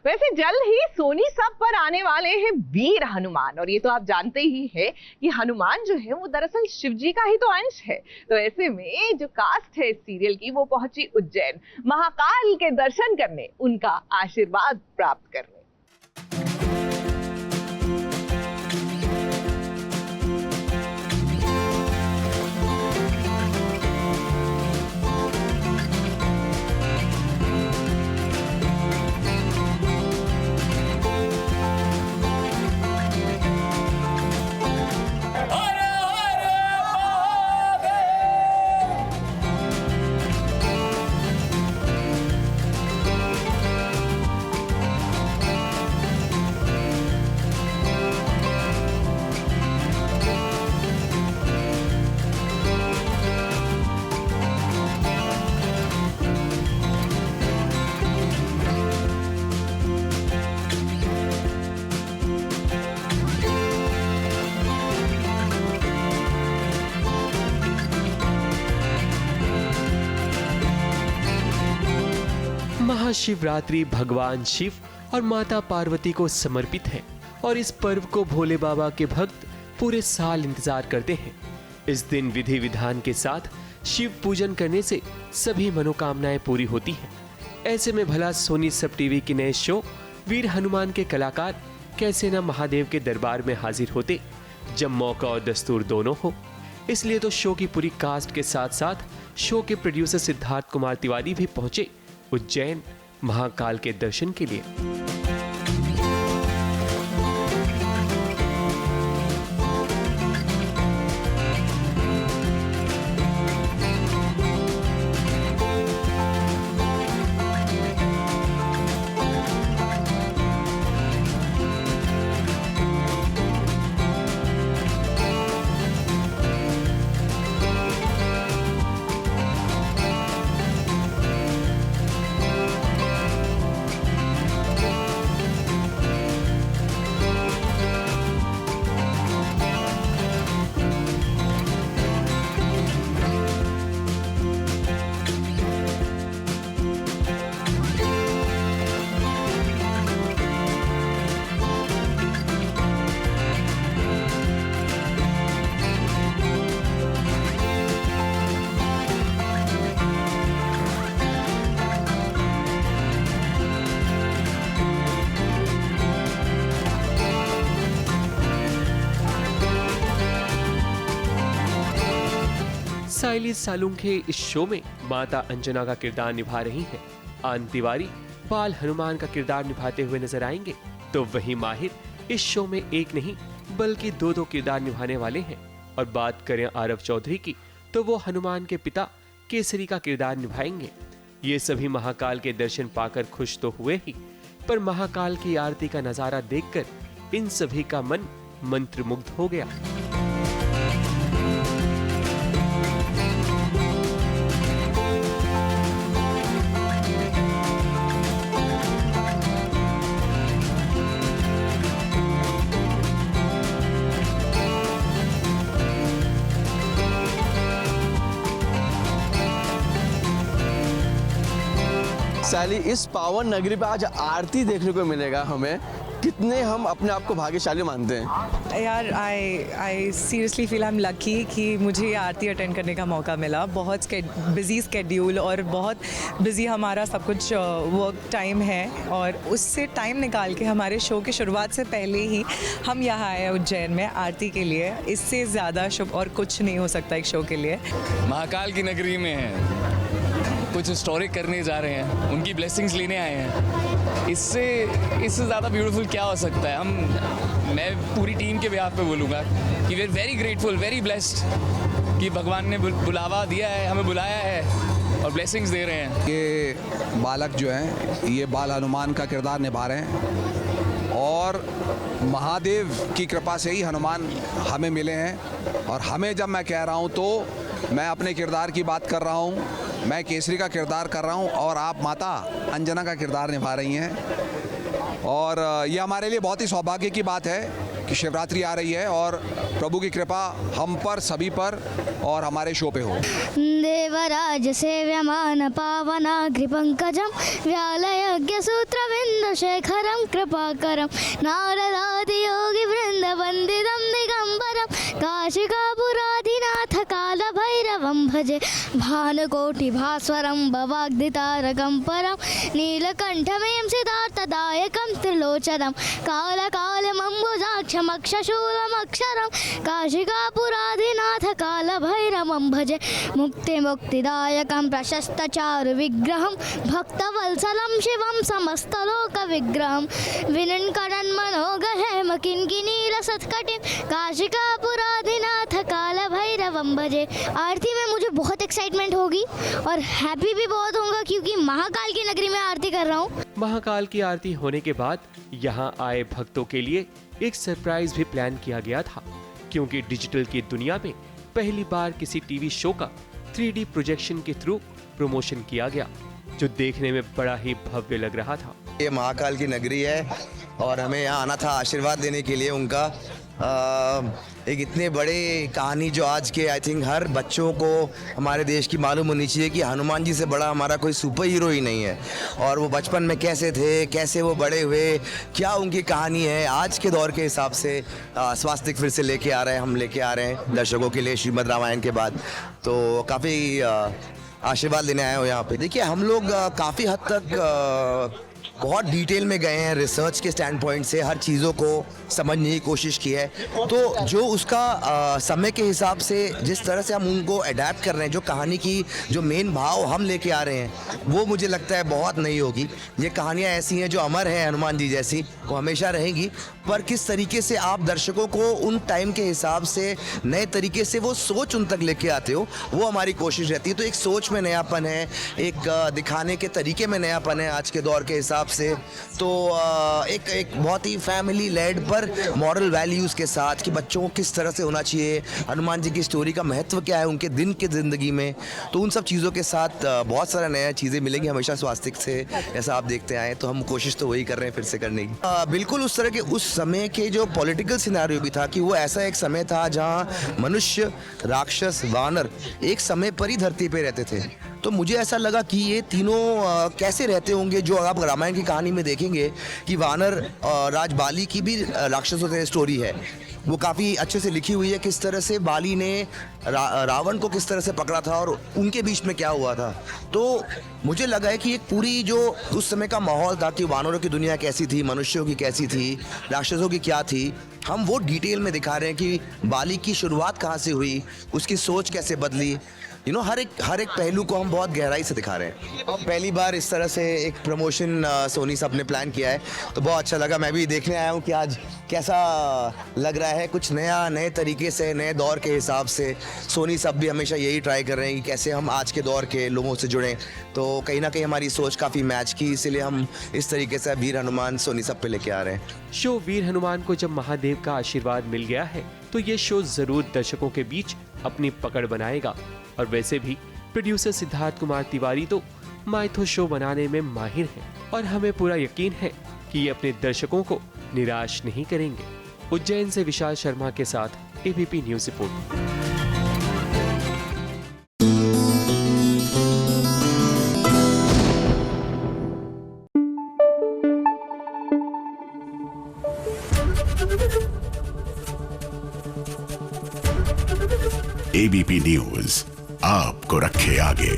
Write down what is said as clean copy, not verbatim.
वैसे जल्द ही सोनी सब पर आने वाले हैं वीर हनुमान, और ये तो आप जानते ही हैं कि हनुमान जो है वो दरअसल शिव जी का ही तो अंश है। तो ऐसे में जो कास्ट है इस सीरियल की वो पहुंची उज्जैन महाकाल के दर्शन करने, उनका आशीर्वाद प्राप्त करने। महाशिवरात्रि भगवान शिव और माता पार्वती को समर्पित है और इस पर्व को भोले बाबा के भक्त पूरे साल इंतजार करते हैं। इस दिन विधि विधान के साथ शिव पूजन करने से सभी मनोकामनाएं पूरी होती हैं। ऐसे में भला सोनी सब टीवी के नए शो वीर हनुमान के कलाकार कैसे न महादेव के दरबार में हाजिर होते जब मौका और दस्तूर दोनों हो। इसलिए तो शो की पूरी कास्ट के साथ साथ शो के प्रोड्यूसर सिद्धार्थ कुमार तिवारी भी पहुंचे उज्जैन महाकाल के दर्शन के लिए। साइली सालुंखे इस शो में माता अंजना का किरदार निभा रही हैं। आन तिवारी बाल हनुमान का किरदार निभाते हुए नजर आएंगे, तो वहीं माहिर इस शो में एक नहीं बल्कि दो किरदार निभाने वाले हैं। और बात करें आरव चौधरी की, तो वो हनुमान के पिता केसरी का किरदार निभाएंगे। ये सभी महाकाल के दर्शन पाकर खुश तो हुए ही, पर महाकाल की आरती का नजारा देखकर इन सभी का मन मंत्रमुग्ध हो गया। साली इस पावन नगरी पे आज आरती देखने को मिलेगा हमें, कितने हम अपने आप को भाग्यशाली मानते हैं यार। I seriously feel I am lucky कि मुझे ये आरती अटेंड करने का मौका मिला। बहुत बिजी स्केड्यूल और बहुत बिजी हमारा सब कुछ वर्क टाइम है, और उससे टाइम निकाल के हमारे शो की शुरुआत से पहले ही हम यहाँ आए उज्जैन में आरती के लिए। इससे ज़्यादा शुभ और कुछ नहीं हो सकता एक शो के लिए। महाकाल की नगरी में है, कुछ हिस्टोरिक करने जा रहे हैं, उनकी ब्लेसिंग्स लेने आए हैं। इससे ज़्यादा ब्यूटीफुल क्या हो सकता है। मैं पूरी टीम के बिहाफ पे बोलूँगा कि we are very grateful, very blessed कि भगवान ने बुलावा दिया है, हमें बुलाया है और ब्लेसिंग्स दे रहे हैं। ये बालक जो हैं ये बाल हनुमान का किरदार निभा रहे हैं, और महादेव की कृपा से ही हनुमान हमें मिले हैं। और हमें जब मैं कह रहा हूँ तो मैं अपने किरदार की बात कर रहा हूँ, मैं केसरी का किरदार कर रहा हूँ और आप माता अंजना का किरदार निभा रही हैं। और ये हमारे लिए बहुत ही सौभाग्य की बात है कि शिवरात्रि आ रही है और प्रभु की कृपा हम पर, सभी पर और हमारे शो पे हो। देवराज सेव्यमान पावनाग्रिपङ्कजं व्यालयज्ञसूत्रविन्दुशेखरं कृपाकरं नारदादियोगिवृन्दवन्दितं दिगम्बरं काशिकापुराधिनाथ कालभैरवं भजे भानुकोटिभास्वरं भवाग्नितारकं परं नीलकण्ठमें सिद्धार्थदायकं त्रिलोचनं कालकालमम्बुजाक्षमक्षशूलमक्षरं काशिकापुराधिनाथ कालभैरवं भजे मुक्तिदायकं प्रशस्तचारुविग्रहं भक्तवत्सलं शिवं समस्तलोकविग्रहं विनन्करन्मनोगहेम किङ्किणीरसत्कटिं काशिकापुराधिनाथ कालभैरवं भजे। आरती में मुझे बहुत एक्साइटमेंट होगी और हैप्पी भी बहुत होगा क्योंकि महाकाल की नगरी में आरती कर रहा हूँ। महाकाल की आरती होने के बाद यहाँ आए भक्तों के लिए एक सरप्राइज भी प्लान किया गया था, क्योंकि डिजिटल की दुनिया में पहली बार किसी टीवी शो का 3D प्रोजेक्शन के थ्रू प्रमोशन किया गया, जो देखने में बड़ा ही भव्य लग रहा था। ये महाकाल की नगरी है और हमें यहाँ आना था आशीर्वाद देने के लिए उनका। एक इतने बड़े कहानी जो आज के आई थिंक हर बच्चों को हमारे देश की मालूम होनी चाहिए कि हनुमान जी से बड़ा हमारा कोई सुपर हीरो ही नहीं है। और वो बचपन में कैसे थे, कैसे वो बड़े हुए, क्या उनकी कहानी है, आज के दौर के हिसाब से स्वास्तिक फिर से लेके आ रहे हैं, हम लेके आ रहे हैं दर्शकों के लिए श्रीमद् रामायण के बाद। तो काफ़ी आशीर्वाद लेने आए हो यहाँ पे। देखिए हम लोग काफ़ी हद तक बहुत डिटेल में गए हैं, रिसर्च के स्टैंड पॉइंट से हर चीज़ों को समझने की कोशिश की है। तो जो उसका समय के हिसाब से जिस तरह से हम उनको अडेप्ट कर रहे हैं, जो कहानी की जो मेन भाव हम लेके आ रहे हैं, वो मुझे लगता है बहुत नई होगी। ये कहानियाँ ऐसी हैं जो अमर हैं, हनुमान जी जैसी, वो हमेशा रहेंगी। पर किस तरीके से आप दर्शकों को उन टाइम के हिसाब से नए तरीके से वो सोच उन तक लेके आते हो, वो हमारी कोशिश रहती है। तो एक सोच में नयापन है, एक दिखाने के तरीके में नयापन है आज के दौर के हिसाब से। तो एक बहुत ही फैमिली लेड पर मॉरल वैल्यूज़ के साथ कि बच्चों को किस तरह से होना चाहिए, हनुमान जी की स्टोरी का महत्व क्या है उनके दिन की ज़िंदगी में, तो उन सब चीज़ों के साथ बहुत सारा नया चीज़ें मिलेंगी हमेशा स्वास्तिक से। ऐसा आप देखते आए तो हम कोशिश तो वही कर रहे हैं फिर से करने की। बिल्कुल उस तरह के उस समय के जो पॉलिटिकल सिनेरियो भी था कि वो ऐसा एक समय था जहाँ मनुष्य, राक्षस, वानर एक समय पर ही धरती पे रहते थे। तो मुझे ऐसा लगा कि ये तीनों कैसे रहते होंगे, जो आप रामायण की कहानी में देखेंगे कि वानर राज बाली की भी राक्षसों से स्टोरी है, वो काफ़ी अच्छे से लिखी हुई है। किस तरह से बाली ने रावण को किस तरह से पकड़ा था और उनके बीच में क्या हुआ था। तो मुझे लगा है कि एक पूरी जो उस समय का माहौल था कि वानरों की दुनिया कैसी थी, मनुष्यों की कैसी थी, राक्षसों की क्या थी, हम वो डिटेल में दिखा रहे हैं कि बाली की शुरुआत कहाँ से हुई, उसकी सोच कैसे बदली। हर एक पहलू को हम बहुत गहराई से दिखा रहे हैं। और पहली बार इस तरह से एक प्रमोशन सोनी साहब ने प्लान किया है, तो बहुत अच्छा लगा। मैं भी देखने आया हूँ कि आज कैसा लग रहा है, कुछ नया, नए तरीके से, नए दौर के हिसाब से। सोनी साहब भी हमेशा यही ट्राई कर रहे हैं कि कैसे हम आज के दौर के लोगों से जुड़ें। तो कहीं ना कहीं हमारी सोच काफ़ी मैच की, इसीलिए हम इस तरीके से वीर हनुमान सोनी साहब पे लेके आ रहे हैं। शो वीर हनुमान को जब महादेव का आशीर्वाद मिल गया है, तो ये शो जरूर दर्शकों के बीच अपनी पकड़ बनाएगा। और वैसे भी प्रोड्यूसर सिद्धार्थ कुमार तिवारी तो माइथो शो बनाने में माहिर हैं, और हमें पूरा यकीन है कि ये अपने दर्शकों को निराश नहीं करेंगे। उज्जैन से विशाल शर्मा के साथ ABP news report. ABP news आपको रखे आगे।